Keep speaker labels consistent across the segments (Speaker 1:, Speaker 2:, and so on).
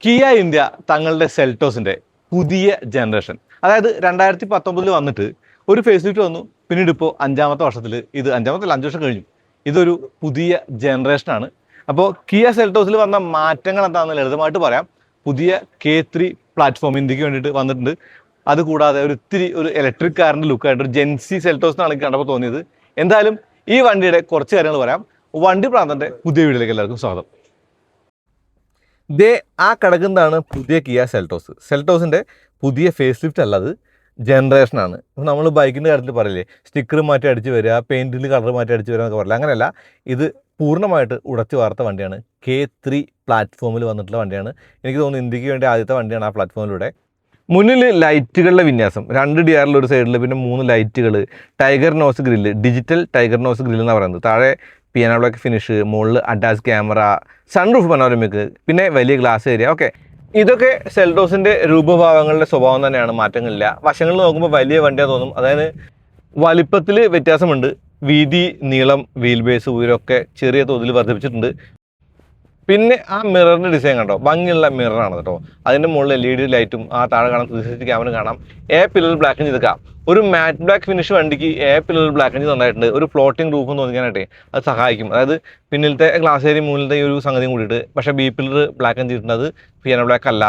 Speaker 1: Kia India തങ്ങളുടെ സെൽറ്റോസിൻ്റെ പുതിയ generation, അതായത് 2019 വന്നിട്ട് ഒരു ഫേസ് ലിഫ്റ്റ് വന്നു. പിന്നീട് ഇപ്പോൾ 5ാമത്തെ വർഷത്തിൽ, ഇത് 5 വർഷം കഴിഞ്ഞു, ഇതൊരു പുതിയ ജനറേഷനാണ്. അപ്പോൾ കിയ സെൽറ്റോസിൽ വന്ന മാറ്റങ്ങൾ എന്താണെന്ന് ലളിതമായിട്ട് പറയാം. പുതിയ K3 പ്ലാറ്റ്ഫോം ഇന്ത്യക്ക് വേണ്ടിയിട്ട് വന്നിട്ടുണ്ട്. അതുകൂടാതെ ഒരു ഇലക്ട്രിക് കാറിൻ്റെ ലുക്കായിട്ട് ഒരു ജെൻസി സെൽറ്റോസ് എന്നാണ് എനിക്ക് കണ്ടപ്പോൾ തോന്നിയത്. എന്തായാലും ഈ വണ്ടിയുടെ കുറച്ച് കാര്യങ്ങൾ പറയാം. വണ്ടി പ്രാന്തൻ്റെ പുതിയ വീഡിയോയിലേക്ക് എല്ലാവർക്കും സ്വാഗതം. ആ കിടക്കുന്നതാണ് പുതിയ കിയ സെൽറ്റോസ്. സെൽറ്റോസിൻ്റെ പുതിയ ഫേസ് ലിഫ്റ്റ് അല്ലത്, ജനറേഷനാണ്. ഇപ്പോൾ നമ്മൾ ബൈക്കിൻ്റെ കാര്യത്തിൽ പറയില്ലേ, സ്റ്റിക്കർ മാറ്റി അടിച്ച് വരിക, പെയിൻറ്റിൽ കളർ മാറ്റി അടിച്ച് വരിക എന്നൊക്കെ പറയില്ല. അങ്ങനെയല്ല, ഇത് പൂർണ്ണമായിട്ട് ഉടച്ചു വാർത്ത വണ്ടിയാണ്. K3 പ്ലാറ്റ്ഫോമിൽ വന്നിട്ടുള്ള വണ്ടിയാണ്. എനിക്ക് തോന്നുന്നു ഇന്ത്യക്ക് വേണ്ടി ആദ്യത്തെ വണ്ടിയാണ് ആ പ്ലാറ്റ്ഫോമിലൂടെ. മുന്നിൽ ലൈറ്റുകളുടെ വിന്യാസം, 2 DRL ഒരു സൈഡിൽ, പിന്നെ 3 ലൈറ്റുകൾ, tiger nose grille, digital tiger nose grille എന്നാണ് പറയുന്നത്. താഴെ പിയാനോ ബ്ലാക്ക് ഫിനിഷ്, മുകളിൽ അഡാസ് ക്യാമറ, സൺറൂഫ് പനോരമിക്, പിന്നെ വലിയ ഗ്ലാസ് ഏരിയ. ഓക്കെ, ഇതൊക്കെ സെൽറ്റോസിൻ്റെ രൂപഭാവങ്ങളുടെ സ്വഭാവം തന്നെയാണ്, മാറ്റങ്ങളില്ല. വശങ്ങളിൽ നോക്കുമ്പോൾ വലിയ വണ്ടിയാ തോന്നും. അതായത് വലിപ്പത്തിൽ വ്യത്യാസമുണ്ട്. വീതി, നീളം, വീൽ ബേസ്, ഉയരമൊക്കെ ചെറിയ തോതിൽ വർദ്ധിപ്പിച്ചിട്ടുണ്ട്. പിന്നെ ആ മിററിൻ്റെ ഡിസൈൻ കണ്ടോ, ഭംഗിയുള്ള മിററാണ് കേട്ടോ. അതിൻ്റെ മുകളിൽ LED ലൈറ്റും, ആ താഴെ കാണാം 360 ക്യാമറ കാണാം. പില്ലർ ബ്ലാക്ക് ചെയ്തേക്കാം. ഒരു മാറ്റ് ബ്ലാക്ക് ഫിനിഷ് വണ്ടിക്ക് പില്ലർ ബ്ലാക്ക് നന്നായിട്ടുണ്ട്. ഒരു ഫ്ലോട്ടിംഗ് റൂഫ് തോന്നിക്കാനായിട്ടേ അത് സഹായിക്കും. അതായത് പിന്നിലത്തെ ഗ്ലാസ് ഏരിയ, മുന്നിലത്തെ ഈ ഒരു സംഗതിയും കൂടിയിട്ട്. പക്ഷേ പില്ലർ ബ്ലാക്ക് ചെയ്തിട്ടുണ്ട്, അത് പിയാനോ ബ്ലാക്ക് അല്ല.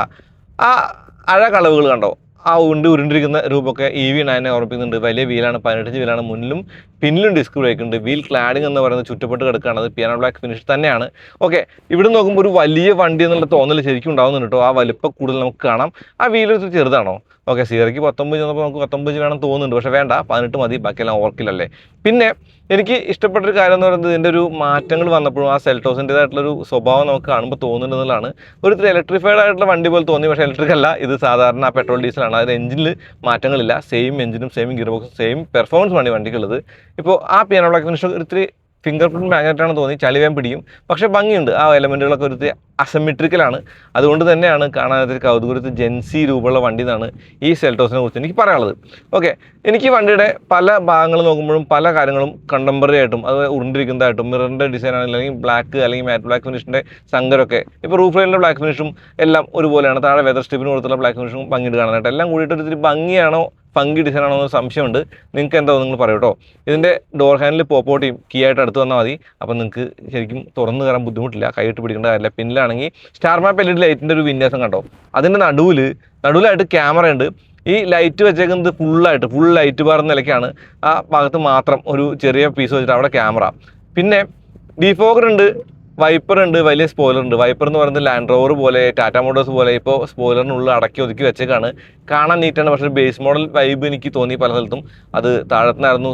Speaker 1: ആ കളവുകൾ കണ്ടോ, ആ ഉരുണ്ടിരിക്കുന്ന രൂപമൊക്കെ EV9 ഓർമ്മിപ്പിക്കുന്നുണ്ട്. വലിയ വീലാണ്, 18 ഇഞ്ച് വീലാണ്. മുന്നിലും പിന്നിലും ഡിസ്ക് ബ്രേക്ക് ഉണ്ട്. വീൽ ക്ലാഡിംഗ് എന്ന് പറയുന്നത് ചുറ്റപ്പെട്ട് കിടക്കുകയാണ്. അത് പിയാനോ ബ്ലാക്ക് ഫിനിഷ് തന്നെയാണ്. ഓക്കെ, ഇവിടെ നോക്കുമ്പോൾ ഒരു വലിയ വണ്ടി എന്നുള്ള തോന്നൽ ശരിക്കും ഉണ്ടാകുന്നുണ്ട് കേട്ടോ. ആ വലിപ്പം കൂടുതൽ നമുക്ക് കാണാം. ആ വീൽ ഒരു ചെറുതാണോ? ഓക്കെ, സീറയ്ക്ക് 19 ചെന്നപ്പോൾ നമുക്ക് 19 വേണം തോന്നുന്നുണ്ട്. പക്ഷേ വേണ്ട, 18 മതി, ബാക്കിയെല്ലാം ഓർക്കില്ലല്ലേ. പിന്നെ എനിക്ക് ഇഷ്ടപ്പെട്ടൊരു കാര്യം എന്ന് പറയുന്നത്, ഇതിൻ്റെ ഒരു മാറ്റങ്ങൾ വന്നപ്പോഴും ആ സെൽറ്റോസിൻ്റെതായിട്ടുള്ളൊരു സ്വഭാവം നമുക്ക് കാണുമ്പോൾ തോന്നുന്നുള്ളതാണ്. ഒരു ഇലക്ട്രിഫൈഡ് ആയിട്ടുള്ള വണ്ടി പോലെ തോന്നി. പക്ഷേ ഇലക്ട്രിക് അല്ല, ഇത് സാധാരണ പെട്രോൾ ഡീസലാണ്. അതിന് എഞ്ചിനിൽ മാറ്റങ്ങളില്ല. സെയിം എഞ്ചിനും സെയിം ഗിയർ ബോക്സും സെയിം പെർഫോമൻസ് ആണ് വണ്ടിക്കുള്ളത്. ഇപ്പോൾ ആ പിയാനോ ബ്ലാക്ക് ഫിനിഷ് ഒരിത്തിരി ഫിംഗർ പ്രിൻറ്റ് മാഗ്നറ്റാണ് തോന്നി, ചളിവേം പിടിക്കും. പക്ഷേ ഭംഗിയുണ്ട്. ആ എലമെൻറ്റുകളൊക്കെ ഒരു അസമെട്രിക്കലാണ്. അതുകൊണ്ട് തന്നെയാണ് കാണാനൊരു കൗതുകത്തിൽ ജെൻസി രൂപമുള്ള വണ്ടി എന്നാണ് ഈ സെൽറ്റോസിനെ കുറിച്ച് എനിക്ക് പറയാനുള്ളത്. ഓക്കെ, എനിക്ക് വണ്ടിയുടെ പല ഭാഗങ്ങൾ നോക്കുമ്പോഴും പല കാര്യങ്ങളും കണ്ടംപററി ആയിട്ടും അത് ഉരുണ്ടിരിക്കുന്നതായിട്ടും, മിററിൻ്റെ ഡിസൈൻ ആണെങ്കിൽ, അല്ലെങ്കിൽ ബ്ലാക്ക് അല്ലെങ്കിൽ മാറ്റ് ബ്ലാക്ക് ഫിനിഷിൻ്റെ സങ്കരമൊക്കെ, ഇപ്പോൾ റൂഫ് ലൈനിൻ്റെ ബ്ലാക്ക് ഫിനിഷും എല്ലാം ഒരുപോലെയാണ്. താഴെ വെതർ സ്ട്രിപ്പിന് കൊടുത്തുള്ള ബ്ലാക്ക് ഫിനിഷും ഭംഗിയിട്ട് കാണാനായിട്ട് എല്ലാം കൂടിയിട്ട് ഒരിത്തിരി ഭംഗിയാണോ ഫംഗി ഡിസൈൻ ആണോ എന്നൊരു സംശയമുണ്ട്. നിങ്ങൾക്ക് എന്താ നിങ്ങൾ പറയൂ കേട്ടോ. ഇതിൻ്റെ ഡോർ ഹാൻഡിൽ പോപ്പോട്ടിയും കീ ആയിട്ട് അടുത്ത് വന്നാൽ മതി. അപ്പം നിങ്ങൾക്ക് ശരിക്കും തുറന്നു കയറാൻ ബുദ്ധിമുട്ടില്ല, കൈയിട്ട് പിടിക്കേണ്ട കാര്യമില്ല. പിന്നിലാണെങ്കിൽ സ്റ്റാർ മാപ്പ് LED ലൈറ്റിൻ്റെ ഒരു വിന്യാസം കണ്ടോ. അതിൻ്റെ നടുവിലായിട്ട് ക്യാമറ ഉണ്ട്. ഈ ലൈറ്റ് വെച്ചേക്കുന്നത് ഫുൾ ലൈറ്റ് ബാർ നിലയ്ക്കാണ്. ആ ഭാഗത്ത് മാത്രം ഒരു ചെറിയ പീസ് വെച്ചിട്ട് അവിടെ ക്യാമറ. പിന്നെ ഡീഫോഗർ ഉണ്ട്, വൈപ്പർ ഉണ്ട്, വലിയ സ്പോയിലർ ഉണ്ട്. വൈപ്പർ എന്ന് പറയുന്നത് ലാൻഡ് റോവർ പോലെ, ടാറ്റ മോട്ടോഴ്സ് പോലെ ഇപ്പോൾ സ്പോയിലറിനുള്ളിൽ അടക്കി ഒതുക്കി വെച്ചേക്കാണ്. കാണാൻ നീറ്റാണ്. പക്ഷേ ബേസ് മോഡൽ വൈബ് എനിക്ക് തോന്നി പല സ്ഥലത്തും. അത് താഴത്തുനിന്നായിരുന്നു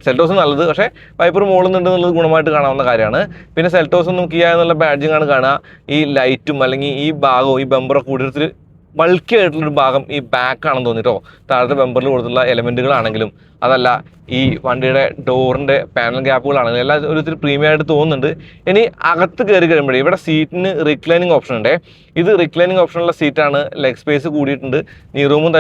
Speaker 1: സെൽറ്റോസ് നല്ലത്. പക്ഷേ വൈപ്പർ മുകളുന്നുണ്ട് എന്നുള്ളത് ഗുണമായിട്ട് കാണാവുന്ന കാര്യമാണ്. പിന്നെ സെൽറ്റോസ് ഒന്നും കിയ എന്നുള്ള ബാഡ്ജിങ് ആണ് കാണുക. ഈ ലൈറ്റും അല്ലെങ്കിൽ ഈ ഭാഗവും ഈ ബമ്പറൊക്കെ കൂടി ബൾക്കി ആയിട്ടുള്ളൊരു ഭാഗം ഈ ബാക്കാണെന്ന് തോന്നിട്ടോ. താഴത്തെ ബമ്പറിൽ കൊടുത്തുള്ള എലമെൻറ്റുകളാണെങ്കിലും, അതല്ല ഈ വണ്ടിയുടെ ഡോറിൻ്റെ പാനൽ ഗ്യാപ്പുകളാണെങ്കിലും എല്ലാം ഒരു പ്രീമിയം ആയിട്ട് തോന്നുന്നുണ്ട്. ഇനി അകത്ത് കയറി കഴിയുമ്പോഴേ ഇവിടെ സീറ്റിന് റിക്ലൈനിങ് ഓപ്ഷൻ ഉണ്ട്. ഇത് റിക്ലൈനിങ് ഓപ്ഷനുള്ള സീറ്റാണ്. ലെഗ് സ്പേസ് കൂടിയിട്ടുണ്ട്. നീ റൂമും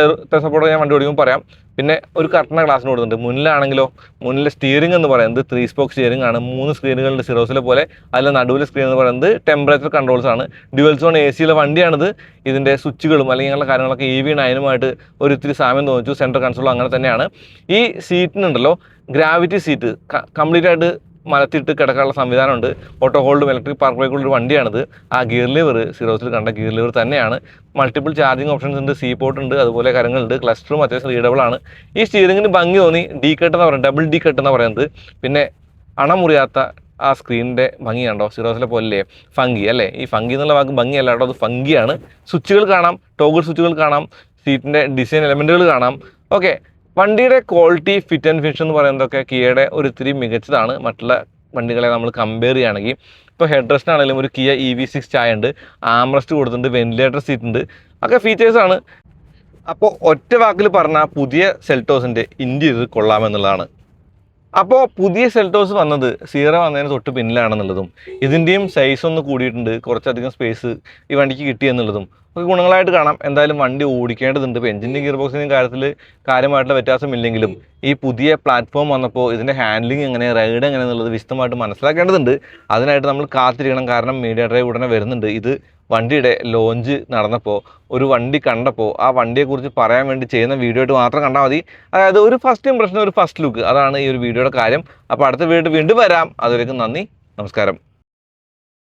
Speaker 1: സപ്പോർട്ട് ഞാൻ വണ്ടി ഓടിക്കുമ്പോൾ പറയാം. പിന്നെ ഒരു കർട്ടന ഗ്ലാസിന് കൊടുക്കുന്നുണ്ട്. മുന്നിലാണെങ്കിലോ, മുന്നിലെ സ്റ്റിയറിംഗ് എന്ന് പറയുന്നത് 3 സ്പോക്ക് സ്റ്റിയറിംഗ് ആണ്. 3 സ്ക്രീനുകളുണ്ട് സിറോസിലെ പോലെ. അതിൽ നടുവിലെ സ്ക്രീൻ എന്ന് പറയുന്നത് ടെമ്പറേച്ചർ കൺട്രോൾസ് ആണ്. Dual zone AC വണ്ടിയാണിത്. ഇതിൻ്റെ സ്വിച്ചുകളും അല്ലെങ്കിൽ അങ്ങനെയുള്ള കാര്യങ്ങളൊക്കെ EV9 ഒരിത്തിരി സാമ്യം തോന്നിച്ചു. സെൻട്രൽ കൺസോളും അങ്ങനെ തന്നെയാണ്. ഈ സീറ്റിനുണ്ടല്ലോ, ഗ്രാവിറ്റി സീറ്റ് കംപ്ലീറ്റ് ആയിട്ട് മലത്തിട്ട് കിടക്കാനുള്ള സംവിധാനമുണ്ട്. ഓട്ടോ ഹോൾഡും ഇലക്ട്രിക് പാർക്ക് ബ്രേക്കുള്ളൊരു വണ്ടിയാണിത്. ആ ഗിയർ ലിവർ സിറോസിൽ കണ്ട ഗിയർ ലിവർ തന്നെയാണ്. മൾട്ടിപ്പിൾ ചാർജിങ് ഓപ്ഷൻസ് ഉണ്ട്, പോർട്ട് ഉണ്ട്, അതുപോലെ കാര്യങ്ങളുണ്ട്. ക്ലസ്റ്ററും അത്യാവശ്യം റീഡബിൾ ആണ്. ഈ സ്റ്റിയറിംഗിന് ഭംഗി തോന്നി. ഡി കട്ട് എന്ന് പറയുന്നത്, ഡബിൾ ഡി കട്ട് എന്ന് പറയുന്നത്. പിന്നെ അണമുറിയാത്ത ആ സ്ക്രീനിൻ്റെ ഭംഗി കണ്ടോ, സിറോസിലെ പോലെ ഫംഗി അല്ലേ. ഈ ഫംഗി എന്നുള്ള വാക്ക് ഭംഗിയല്ല കേട്ടോ, അത് ഫംഗിയാണ്. സ്വിച്ചുകൾ കാണാം, ടോഗിൾ സ്വിച്ചുകൾ കാണാം, സീറ്റിൻ്റെ ഡിസൈൻ എലമെൻറ്റുകൾ കാണാം. ഓക്കെ, വണ്ടിയുടെ ക്വാളിറ്റി, ഫിറ്റ് ആൻഡ് ഫിനിഷ് എന്ന് പറയുന്നതൊക്കെ കിയയുടെ ഒരിത്തിരി മികച്ചതാണ് മറ്റുള്ള വണ്ടികളെ നമ്മൾ കമ്പയർ ചെയ്യുകയാണെങ്കിൽ. ഇപ്പോൾ ഹെഡ് റെസ്റ്റിനാണെങ്കിലും ഒരു കിയ EV6 ചായ ഉണ്ട്, ആംറസ്റ്റ് കൊടുത്തിട്ടുണ്ട്, വെന്റിലേറ്റർ സീറ്റ് ഉണ്ട്, ഒക്കെ ഫീച്ചേഴ്സാണ്. അപ്പോൾ ഒറ്റ വാക്കിൽ പറഞ്ഞാൽ പുതിയ സെൽറ്റോസിൻ്റെ ഇൻറ്റീരിയർ കൊള്ളാമെന്നുള്ളതാണ്. അപ്പോൾ പുതിയ സെൽറ്റോസ് വന്നത് സീറ വന്നതിന് തൊട്ട് പിന്നിലാണെന്നുള്ളതും, ഇതിൻ്റെയും സൈസ് ഒന്ന് കൂടിയിട്ടുണ്ട്, കുറച്ചധികം സ്പേസ് ഈ വണ്ടിക്ക് കിട്ടിയെന്നുള്ളതും ഒക്കെ ഗുണങ്ങളായിട്ട് കാണാം. എന്തായാലും വണ്ടി ഓടിക്കേണ്ടതുണ്ട്. ഇപ്പോൾ എഞ്ചിൻ്റെയും ഗിയർ ബോക്സിൻ്റെയും കാര്യത്തിൽ കാര്യമായിട്ടുള്ള വ്യത്യാസമില്ലെങ്കിലും ഈ പുതിയ പ്ലാറ്റ്ഫോം വന്നപ്പോൾ ഇതിൻ്റെ ഹാൻഡ്ലിങ് എങ്ങനെ, റൈഡ് എങ്ങനെ എന്നുള്ളത് വിശദമായിട്ട് മനസ്സിലാക്കേണ്ടതുണ്ട്. അതിനായിട്ട് നമ്മൾ കാത്തിരിക്കണം. കാരണം മീഡിയ ഡ്രൈവ് ഉടനെ വരുന്നുണ്ട്. ഇത് വണ്ടിയുടെ ലോഞ്ച് നടന്നപ്പോൾ ഒരു വണ്ടി കണ്ടപ്പോൾ ആ വണ്ടിയെക്കുറിച്ച് പറയാൻ വേണ്ടി ചെയ്യുന്ന വീഡിയോ ആയിട്ട് മാത്രം കണ്ടാൽ മതി. അതായത് ഒരു ഫസ്റ്റ് ഇംപ്രഷൻ, ഒരു ഫസ്റ്റ് ലുക്ക്, അതാണ് ഈ ഒരു വീഡിയോയുടെ കാര്യം. അപ്പോൾ അടുത്ത വീഡിയോ വീണ്ടും വരാം. അതുവരേക്കും നന്ദി, നമസ്കാരം.